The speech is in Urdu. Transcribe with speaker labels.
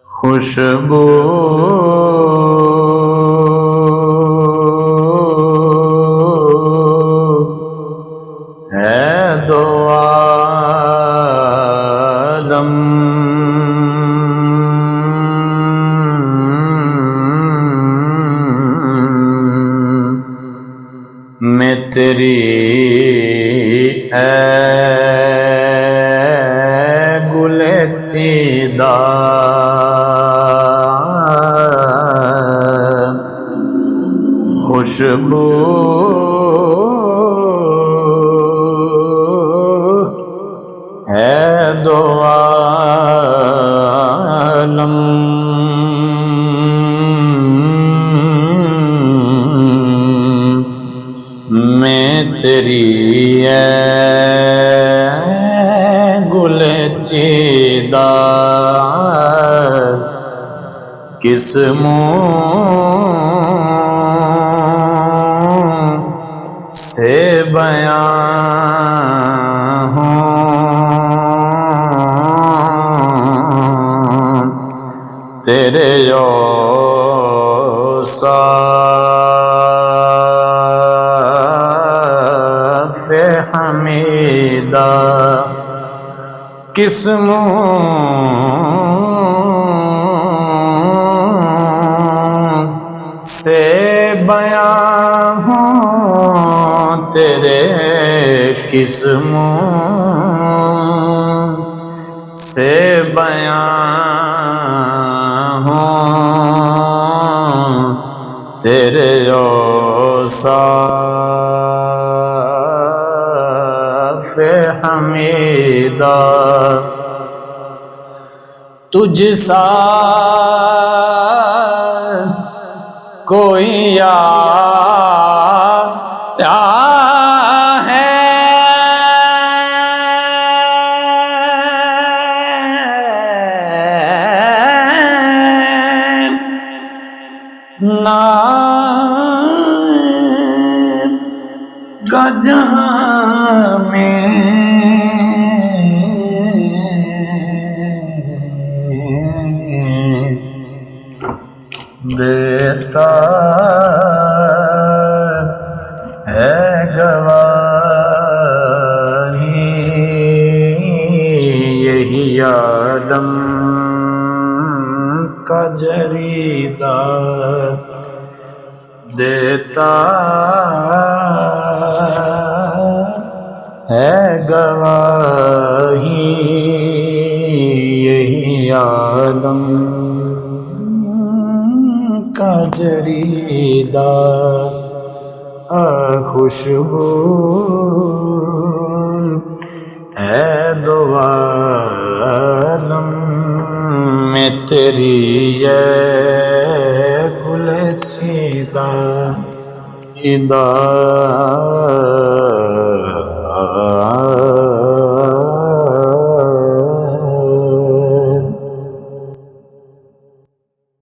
Speaker 1: خوشبو ہے دو عالم میں تیری اے گل چیدہ خوشبو ہے دو عالم میں تیری اے گل چیدہ کس منہ سے بیان ہوں تیرے اوصاف حمیدہ کس منہ سے بیان ہوں تیرے کس منہ سے بیان ہوں تیرے اوصاف حمیدہ تجھ سا کوئی آیا ہے نہ جہاں میں دیتا ہے گواہی یہی عالم کا جریدہ دیتا ہے گواہی یہی عالم کا جریدہ خوشبو ہے دو عالم میں تیری یہ گل چیدہ